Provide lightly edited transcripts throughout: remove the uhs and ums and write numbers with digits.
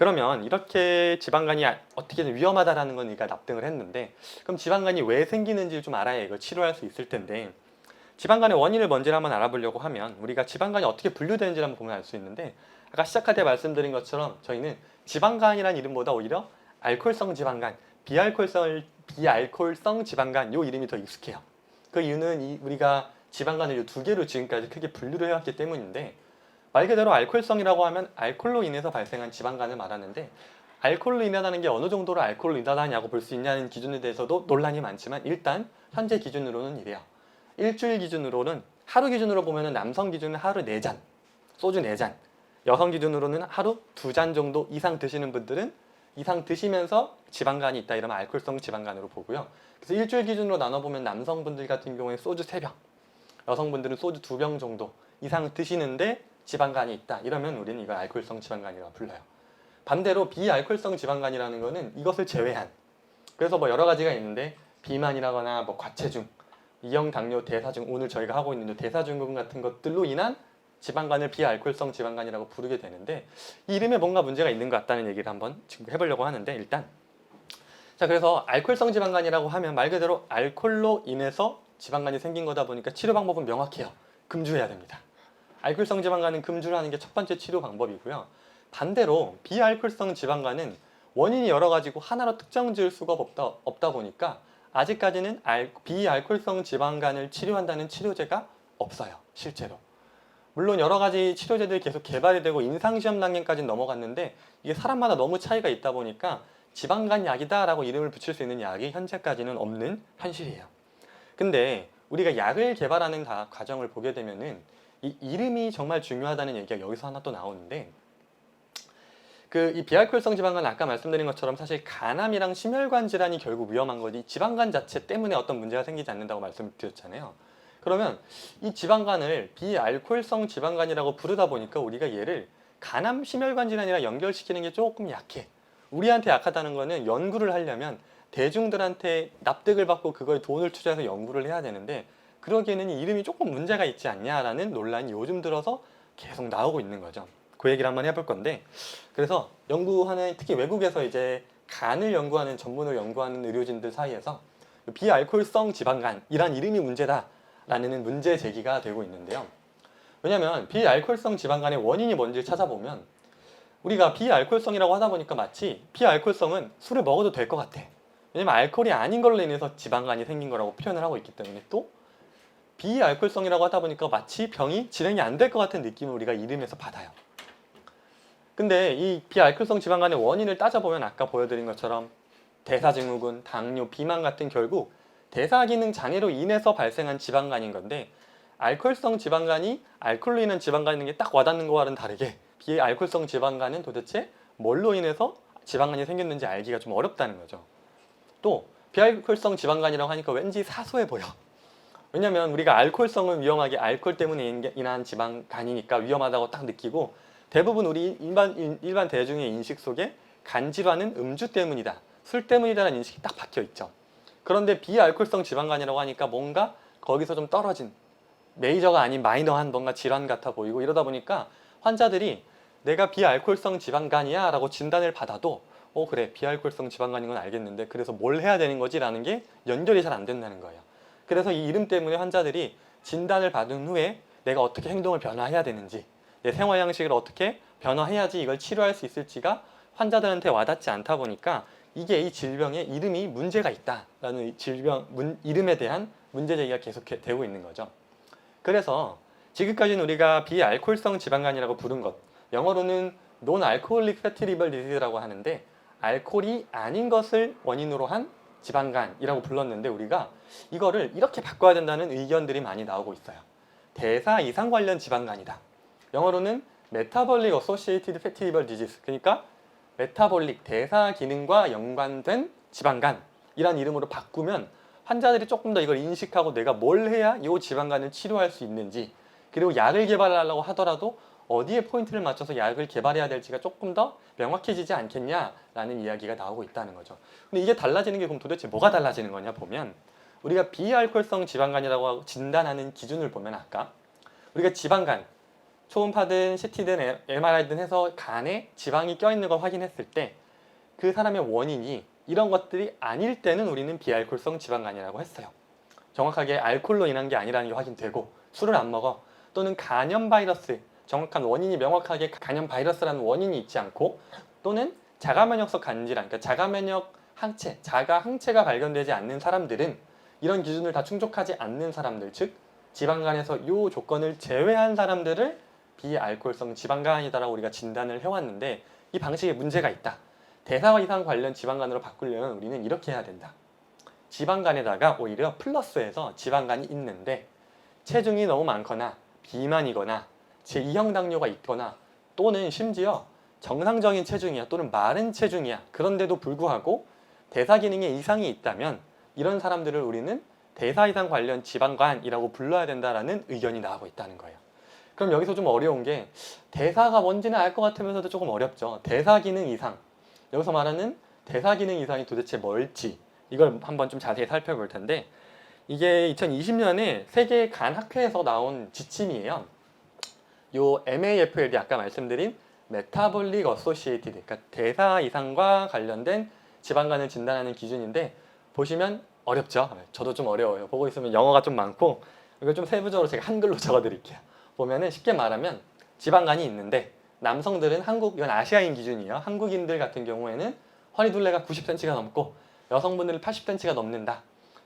그러면 이렇게 지방간이 어떻게든 위험하다라는 건 우리가 납득을 했는데, 그럼 지방간이 왜 생기는지 좀 알아야 이걸 치료할 수 있을 텐데, 지방간의 원인을 먼저 한번 알아보려고 하면 우리가 지방간이 어떻게 분류되는지를 한번 보면 알 수 있는데, 아까 시작할 때 말씀드린 것처럼 저희는 지방간이라는 이름보다 오히려 알코올성 지방간, 비알코올성 지방간 요 이름이 더 익숙해요. 그 이유는 우리가 지방간을 이 두 개로 지금까지 크게 분류를 해왔기 때문인데, 말 그대로 알코올성이라고 하면 알코올로 인해서 발생한 지방간을 말하는데, 알코올로 인하다는 게 어느 정도로 알코올로 인하다냐고 볼 수 있냐는 기준에 대해서도 논란이 많지만, 일단 현재 기준으로는 이래요. 일주일 기준으로는, 하루 기준으로 보면 남성 기준은 하루 4잔, 소주 4잔, 여성 기준으로는 하루 2잔 정도 이상 드시는 분들은 이상 드시면서 지방간이 있다 이러면 알코올성 지방간으로 보고요. 그래서 일주일 기준으로 나눠보면 남성분들 같은 경우에 소주 3병, 여성분들은 소주 2병 정도 이상 드시는데 지방간이 있다 이러면 우리는 이걸 알코올성 지방간이라고 불러요. 반대로 비알코올성 지방간이라는 거는 이것을 제외한, 그래서 뭐 여러 가지가 있는데 비만이라거나 뭐 과체중, 이형 당뇨, 대사증, 오늘 저희가 하고 있는 대사증후군 같은 것들로 인한 지방간을 비알코올성 지방간이라고 부르게 되는데, 이 이름에 뭔가 문제가 있는 것 같다는 얘기를 한번 지금 해보려고 하는데, 일단 자, 그래서 알코올성 지방간이라고 하면 말 그대로 알코올로 인해서 지방간이 생긴 거다 보니까 치료 방법은 명확해요. 금주해야 됩니다. 알코올성 지방간은 금주를 하는 게 첫 번째 치료 방법이고요. 반대로 비알코올성 지방간은 원인이 여러 가지고 하나로 특정 지을 수가 없다 보니까 아직까지는 비알코올성 지방간을 치료한다는 치료제가 없어요. 실제로. 물론 여러 가지 치료제들이 계속 개발이 되고 임상시험 단계까지 넘어갔는데, 이게 사람마다 너무 차이가 있다 보니까 지방간 약이다 라고 이름을 붙일 수 있는 약이 현재까지는 없는 현실이에요. 근데 우리가 약을 개발하는 과정을 보게 되면은 이 이름이 정말 중요하다는 얘기가 여기서 하나 또 나오는데, 이 비알코올성 지방간은 아까 말씀드린 것처럼 사실 간암이랑 심혈관 질환이 결국 위험한 거지 지방간 자체 때문에 어떤 문제가 생기지 않는다고 말씀드렸잖아요. 그러면 이 지방간을 비알코올성 지방간이라고 부르다 보니까 우리가 얘를 간암 심혈관 질환이랑 연결시키는 게 조금 약해. 우리한테 약하다는 거는 연구를 하려면 대중들한테 납득을 받고 그거에 돈을 투자해서 연구를 해야 되는데, 그러기에는 이 이름이 조금 문제가 있지 않냐라는 논란이 요즘 들어서 계속 나오고 있는 거죠. 그 얘기를 한번 해볼 건데, 그래서 연구하는, 특히 외국에서 이제 간을 연구하는, 전문으로 연구하는 의료진들 사이에서 비알코올성 지방간이란 이름이 문제다라는 문제 제기가 되고 있는데요. 왜냐하면 비알코올성 지방간의 원인이 뭔지 찾아보면, 우리가 비알코올성이라고 하다 보니까 마치 비알코올성은 술을 먹어도 될 것 같아. 왜냐면 알코올이 아닌 걸로 인해서 지방간이 생긴 거라고 표현을 하고 있기 때문에, 또 비알코올성이라고 하다 보니까 마치 병이 진행이 안 될 것 같은 느낌을 우리가 이름에서 받아요. 근데 이 비알코올성 지방간의 원인을 따져보면 아까 보여드린 것처럼 대사증후군, 당뇨, 비만 같은 결국 대사기능 장애로 인해서 발생한 지방간인 건데, 알코올성 지방간이 알코올로 인한 지방간인 게 딱 와닿는 거와는 다르게 비알코올성 지방간은 도대체 뭘로 인해서 지방간이 생겼는지 알기가 좀 어렵다는 거죠. 또 비알코올성 지방간이라고 하니까 왠지 사소해 보여. 왜냐면 우리가 알코올성은 위험하게 알코올 때문에 인한 지방간이니까 위험하다고 딱 느끼고, 대부분 우리 일반 대중의 인식 속에 간 질환은 음주 때문이다, 술 때문이다라는 인식이 딱 박혀 있죠. 그런데 비알코올성 지방간이라고 하니까 뭔가 거기서 좀 떨어진, 메이저가 아닌 마이너한 뭔가 질환 같아 보이고, 이러다 보니까 환자들이 내가 비알코올성 지방간이야 라고 진단을 받아도 그래 비알코올성 지방간인 건 알겠는데 그래서 뭘 해야 되는 거지 라는 게 연결이 잘 안 된다는 거예요. 그래서 이 이름 때문에 환자들이 진단을 받은 후에 내가 어떻게 행동을 변화해야 되는지, 내 생활 양식을 어떻게 변화해야지 이걸 치료할 수 있을지가 환자들한테 와닿지 않다 보니까 이게 이 질병의 이름이 문제가 있다라는 이름에 대한 문제 제기가 계속 되고 있는 거죠. 그래서 지금까지는 우리가 비알코올성 지방간이라고 부른 것, 영어로는 Non-Alcoholic Fatty Liver Disease라고 하는데, 알코올이 아닌 것을 원인으로 한 지방간이라고 불렀는데, 우리가 이거를 이렇게 바꿔야 된다는 의견들이 많이 나오고 있어요. 대사 이상 관련 지방간이다. 영어로는 Metabolic Associated Fatty Liver Disease, 그러니까 메타볼릭, 대사 기능과 연관된 지방간이란 이름으로 바꾸면 환자들이 조금 더 이걸 인식하고 내가 뭘 해야 이 지방간을 치료할 수 있는지, 그리고 약을 개발하려고 하더라도 어디에 포인트를 맞춰서 약을 개발해야 될지가 조금 더 명확해지지 않겠냐라는 이야기가 나오고 있다는 거죠. 근데 이게 달라지는 게 그럼 도대체 뭐가 달라지는 거냐 보면, 우리가 비알코올성 지방간이라고 진단하는 기준을 보면 아까 우리가 지방간, 초음파든 CT든 MRI든 해서 간에 지방이 껴있는 걸 확인했을 때 그 사람의 원인이 이런 것들이 아닐 때는 우리는 비알코올성 지방간이라고 했어요. 정확하게 알코올로 인한 게 아니라는 게 확인되고 술을 안 먹어 또는 간염 바이러스 정확한 원인이 명확하게 간염 바이러스라는 원인이 있지 않고 또는 자가면역성 간질환 그러니까 자가면역 항체, 자가 항체가 발견되지 않는 사람들은 이런 기준을 다 충족하지 않는 사람들 즉 지방간에서 이 조건을 제외한 사람들을 비알코올성 지방간이다라고 우리가 진단을 해왔는데 이 방식에 문제가 있다. 대사 이상 관련 지방간으로 바꾸려면 우리는 이렇게 해야 된다. 지방간에다가 오히려 플러스해서 지방간이 있는데 체중이 너무 많거나 비만이거나 제2형 당뇨가 있거나 또는 심지어 정상적인 체중이야 또는 마른 체중이야 그런데도 불구하고 대사 기능에 이상이 있다면 이런 사람들을 우리는 대사 이상 관련 지방간이라고 불러야 된다라는 의견이 나오고 있다는 거예요. 그럼 여기서 좀 어려운 게 대사가 뭔지는 알 것 같으면서도 조금 어렵죠. 대사 기능 이상 여기서 말하는 대사 기능 이상이 도대체 뭘지 이걸 한번 좀 자세히 살펴볼 텐데 이게 2020년에 세계 간 학회에서 나온 지침이에요. 요 MAFLD 아까 말씀드린 메타볼릭 어소시에이티드 그러니까 대사 이상과 관련된 지방간을 진단하는 기준인데 보시면 어렵죠. 저도 좀 어려워요. 보고 있으면 영어가 좀 많고 이걸 좀 세부적으로 제가 한글로 적어 드릴게요. 보면은 쉽게 말하면 지방간이 있는데 남성들은 이건 아시아인 기준이에요. 한국인들 같은 경우에는 허리둘레가 90cm가 넘고 여성분들은 80cm가 넘는다.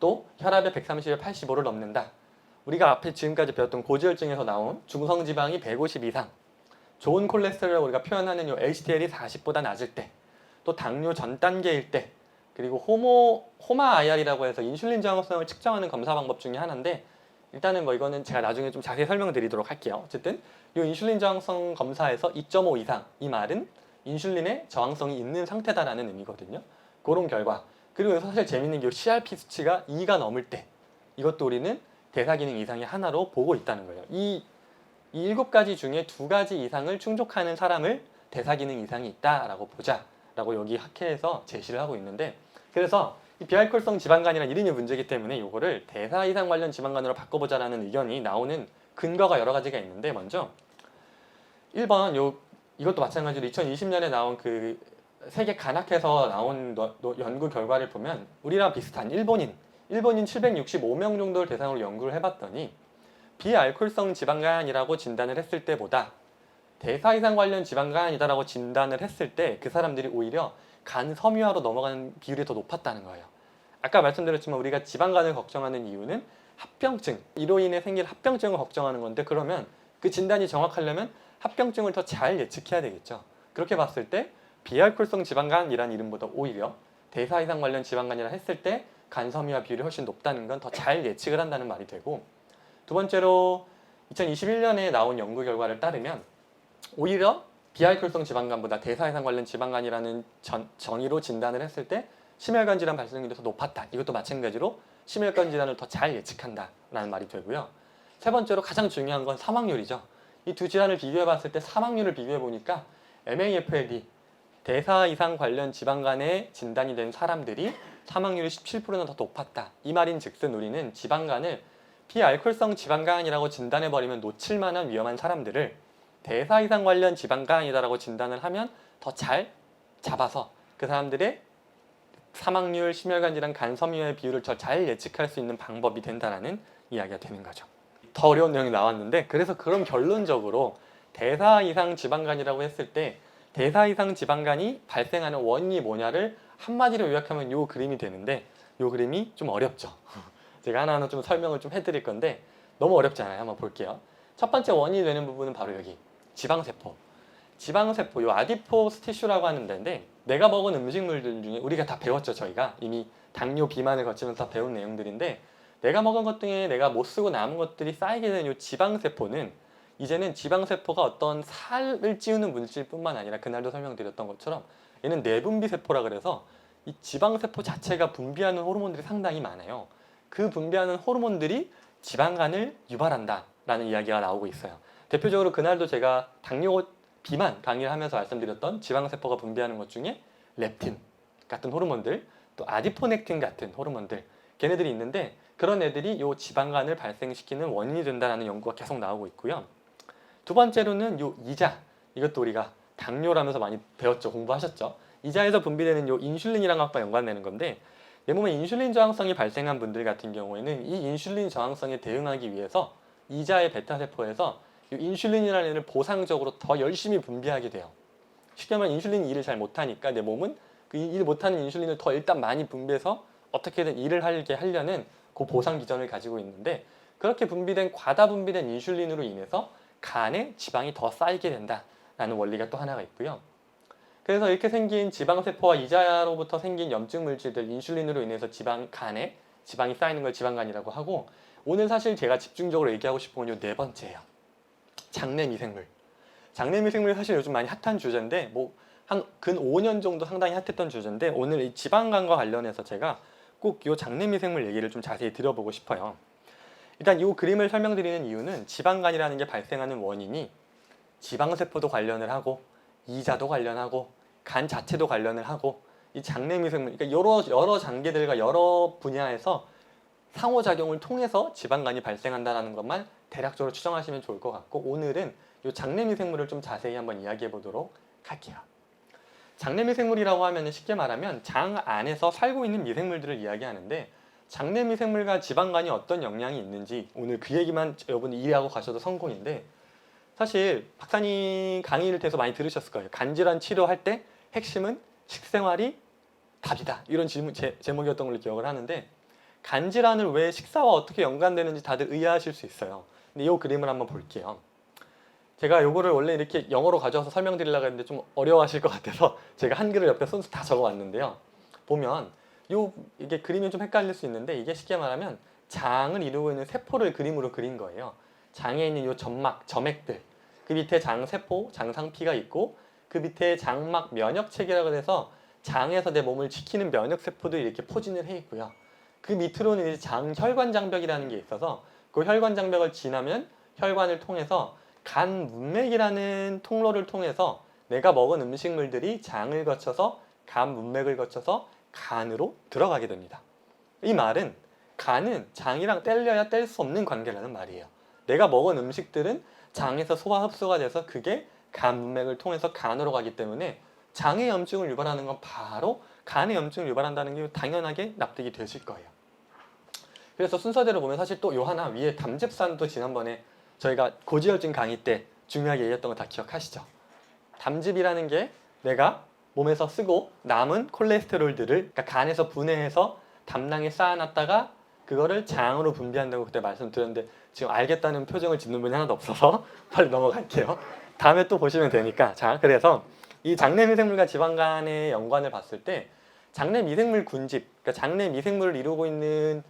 또 혈압의 130에 85를 넘는다. 우리가 앞에 지금까지 배웠던 고지혈증에서 나온 중성지방이 150 이상 좋은 콜레스테롤을 우리가 표현하는 요 HDL이 40보다 낮을 때 또 당뇨 전 단계일 때 그리고 호마 IR이라고 해서 인슐린 저항성을 측정하는 검사 방법 중에 하나인데 일단은 뭐 이거는 제가 나중에 좀 자세히 설명드리도록 할게요. 어쨌든 이 인슐린 저항성 검사에서 2.5 이상 이 말은 인슐린의 저항성이 있는 상태다라는 의미거든요. 그런 결과 그리고 여기서 사실 재밌는 게 CRP 수치가 2가 넘을 때 이것도 우리는 대사기능 이상의 하나로 보고 있다는 거예요. 이 7가지 중에 2가지 이상을 충족하는 사람을 대사기능 이상이 있다라고 보자 라고 여기 학회에서 제시를 하고 있는데 그래서 이 비알코올성 지방간이라는 이름이 문제이기 때문에 이거를 대사 이상 관련 지방간으로 바꿔보자라는 의견이 나오는 근거가 여러 가지가 있는데 먼저 1번 이것도 마찬가지로 2020년에 나온 그 세계 간학회에서 나온 연구 결과를 보면 우리랑 비슷한 일본인 765명 정도를 대상으로 연구를 해봤더니 비알코올성 지방간이라고 진단을 했을 때보다 대사 이상 관련 지방간이다라고 진단을 했을 때 그 사람들이 오히려 간 섬유화로 넘어가는 비율이 더 높았다는 거예요. 아까 말씀드렸지만 우리가 지방간을 걱정하는 이유는 합병증, 이로 인해 생길 합병증을 걱정하는 건데 그러면 그 진단이 정확하려면 합병증을 더 잘 예측해야 되겠죠. 그렇게 봤을 때 비알코올성 지방간이라는 이름보다 오히려 대사 이상 관련 지방간이라 했을 때 간 섬유화 비율이 훨씬 높다는 건 더 잘 예측을 한다는 말이 되고 두 번째로 2021년에 나온 연구 결과를 따르면 오히려 비알코올성 지방간보다 대사 이상 관련 지방간이라는 정의로 진단을 했을 때 심혈관 질환 발생률이 더 높았다. 이것도 마찬가지로 심혈관 질환을 더 잘 예측한다라는 말이 되고요. 세 번째로 가장 중요한 건 사망률이죠. 이 두 질환을 비교해 봤을 때 사망률을 비교해 보니까 MAFLD 대사 이상 관련 지방간에 진단이 된 사람들이 사망률이 17%나 더 높았다. 이 말인 즉슨 우리는 지방간을 비알코올성 지방간이라고 진단해 버리면 놓칠 만한 위험한 사람들을 대사 이상 관련 지방간이다라고 진단을 하면 더 잘 잡아서 그 사람들의 사망률, 심혈관 질환, 간 섬유의 비율을 더 잘 예측할 수 있는 방법이 된다는 이야기가 되는 거죠. 더 어려운 내용이 나왔는데 그래서 그럼 결론적으로 대사 이상 지방간이라고 했을 때 대사 이상 지방간이 발생하는 원인이 뭐냐를 한마디로 요약하면 이 그림이 되는데 이 그림이 좀 어렵죠. 제가 하나하나 좀 설명을 좀 해드릴 건데 너무 어렵잖아요. 한번 볼게요. 첫 번째 원인이 되는 부분은 바로 여기 지방세포. 지방세포, 요 아디포스 티슈라고 하는 데인데 내가 먹은 음식물들 중에 우리가 다 배웠죠. 저희가 이미 당뇨 비만을 거치면서 다 배운 내용들인데 내가 먹은 것 중에 내가 못 쓰고 남은 것들이 쌓이게 된 요 지방세포는 이제는 지방세포가 어떤 살을 찌우는 물질뿐만 아니라 그날도 설명드렸던 것처럼 얘는 내분비세포라 그래서 이 지방세포 자체가 분비하는 호르몬들이 상당히 많아요. 그 분비하는 호르몬들이 지방간을 유발한다라는 이야기가 나오고 있어요. 대표적으로 그날도 제가 당뇨 비만 강의를 하면서 말씀드렸던 지방세포가 분비하는 것 중에 렙틴 같은 호르몬들 또 아디포넥틴 같은 호르몬들 걔네들이 있는데 그런 애들이 이 지방간을 발생시키는 원인이 된다는 연구가 계속 나오고 있고요. 두 번째로는 요 이자, 이것도 우리가 당뇨라면서 많이 배웠죠, 공부하셨죠. 이자에서 분비되는 요 인슐린이랑 아까 연관되는 건데, 내 몸에 인슐린 저항성이 발생한 분들 같은 경우에는 이 인슐린 저항성에 대응하기 위해서 이자의 베타세포에서 이 인슐린이라는 애를 보상적으로 더 열심히 분비하게 돼요. 쉽게 말하면 인슐린이 일을 잘 못하니까 내 몸은 그 일 못하는 인슐린을 더 일단 많이 분비해서 어떻게든 일을 하게 하려는 그 보상 기전을 가지고 있는데, 그렇게 분비된 과다 분비된 인슐린으로 인해서 간에 지방이 더 쌓이게 된다라는 원리가 또 하나가 있고요. 그래서 이렇게 생긴 지방세포와 이자로부터 생긴 염증 물질들, 인슐린으로 인해서 간에 지방이 쌓이는 걸 지방간이라고 하고, 오늘 사실 제가 집중적으로 얘기하고 싶은 건 요 네 번째예요. 장내 미생물. 장내 미생물이 사실 요즘 많이 핫한 주제인데, 뭐 한 근 5년 정도 상당히 핫했던 주제인데, 오늘 이 지방간과 관련해서 제가 꼭 요 장내 미생물 얘기를 좀 자세히 드려보고 싶어요. 일단 이 그림을 설명드리는 이유는 지방간이라는 게 발생하는 원인이 지방세포도 관련을 하고 이자도 관련하고 간 자체도 관련을 하고 이 장내 미생물, 그러니까 여러 장기들과 여러 분야에서 상호작용을 통해서 지방간이 발생한다는 것만 대략적으로 추정하시면 좋을 것 같고, 오늘은 이 장내 미생물을 좀 자세히 한번 이야기해 보도록 할게요. 장내 미생물이라고 하면 쉽게 말하면 장 안에서 살고 있는 미생물들을 이야기하는데, 장내 미생물과 지방간이 어떤 영향이 있는지 오늘 그 얘기만 여러분이 이해하고 가셔도 성공인데, 사실 박사님 강의를 통해서 많이 들으셨을 거예요. 간질환 치료할 때 핵심은 식생활이 답이다, 이런 제목이었던 걸로 기억을 하는데, 간질환을 왜 식사와 어떻게 연관되는지 다들 의아하실 수 있어요. 근데 이 그림을 한번 볼게요. 제가 요거를 원래 이렇게 영어로 가져와서 설명드리려고 했는데 좀 어려워하실 것 같아서 제가 한글을 옆에 손수 다 적어왔는데요. 보면 이게 그림이 좀 헷갈릴 수 있는데, 이게 쉽게 말하면 장을 이루고 있는 세포를 그림으로 그린 거예요. 장에 있는 요 점막, 점액들, 그 밑에 장세포, 장상피가 있고, 그 밑에 장막 면역체계라고 해서 장에서 내 몸을 지키는 면역세포들이 이렇게 포진을 해 있고요. 그 밑으로는 이제 혈관장벽이라는 게 있어서 그 혈관장벽을 지나면 혈관을 통해서 간 문맥이라는 통로를 통해서 내가 먹은 음식물들이 장을 거쳐서 간 문맥을 거쳐서 간으로 들어가게 됩니다. 이 말은 간은 장이랑 뗄려야 뗄 수 없는 관계라는 말이에요. 내가 먹은 음식들은 장에서 소화 흡수가 돼서 그게 간 문맥을 통해서 간으로 가기 때문에 장의 염증을 유발하는 건 바로 간의 염증을 유발한다는 게 당연하게 납득이 되실 거예요. 그래서 순서대로 보면 사실 또 요 하나 위에 담즙산도 지난번에 저희가 고지혈증 강의 때 중요하게 얘기했던 거 다 기억하시죠? 담즙이라는 게 내가 몸에서 쓰고 남은 콜레스테롤들을, 그러니까 간에서 분해해서 담낭에 쌓아놨다가 그거를 장으로 분비한다고 그때 말씀드렸는데, 지금 알겠다는 표정을 짓는 분이 하나도 없어서 빨리 넘어갈게요. 다음에 또 보시면 되니까. 자, 그래서 이 장내 미생물과 지방간의 연관을 봤을 때 장내 미생물 군집, 그러니까 장내 미생물을 이루고 있는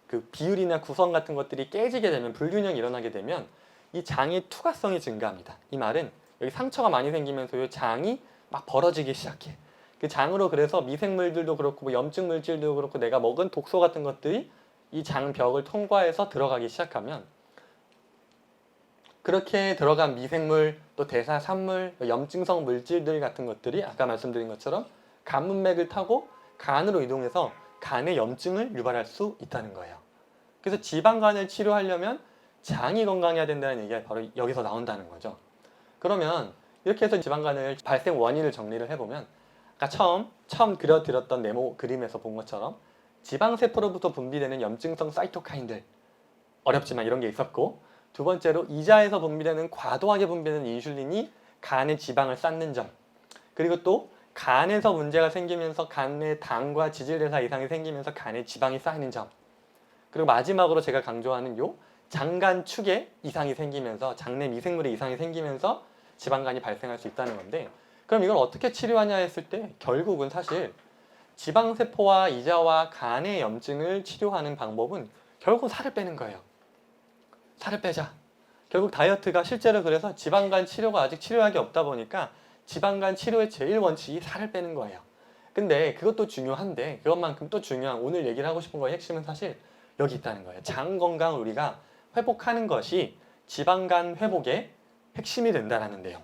그 비율이나 구성 같은 것들이 깨지게 되면, 불균형이 일어나게 되면 이 장의 투과성이 증가합니다. 이 말은 여기 상처가 많이 생기면서 이 장이 막 벌어지기 시작해. 그 장으로 그래서 미생물들도 그렇고 뭐 염증 물질도 그렇고 내가 먹은 독소 같은 것들이 이 장벽을 통과해서 들어가기 시작하면, 그렇게 들어간 미생물, 또 대사 산물, 염증성 물질들 같은 것들이 아까 말씀드린 것처럼 간 문맥을 타고 간으로 이동해서 간의 염증을 유발할 수 있다는 거예요. 그래서 지방간을 치료하려면 장이 건강해야 된다는 얘기가 바로 여기서 나온다는 거죠. 그러면 이렇게 해서 지방간을 발생 원인을 정리를 해보면, 아까 처음 그려드렸던 네모 그림에서 본 것처럼 지방세포로부터 분비되는 염증성 사이토카인들, 어렵지만 이런 게 있었고, 두 번째로 이자에서 분비되는 과도하게 분비되는 인슐린이 간의 지방을 쌓는 점, 그리고 또 간에서 문제가 생기면서 간의 당과 지질대사 이상이 생기면서 간에 지방이 쌓이는 점, 그리고 마지막으로 제가 강조하는 요 장간축에 이상이 생기면서, 장내 미생물에 이상이 생기면서 지방간이 발생할 수 있다는 건데, 그럼 이걸 어떻게 치료하냐 했을 때 결국은 사실 지방세포와 이자와 간의 염증을 치료하는 방법은 결국 살을 빼는 거예요. 살을 빼자. 결국 다이어트가 실제로, 그래서 지방간 치료가 아직 치료약이 없다 보니까 지방간 치료의 제일 원칙이 살을 빼는 거예요. 근데 그것도 중요한데, 그것만큼 또 중요한 오늘 얘기를 하고 싶은 거의 핵심은 사실 여기 있다는 거예요. 장 건강을 우리가 회복하는 것이 지방간 회복의 핵심이 된다는 내용.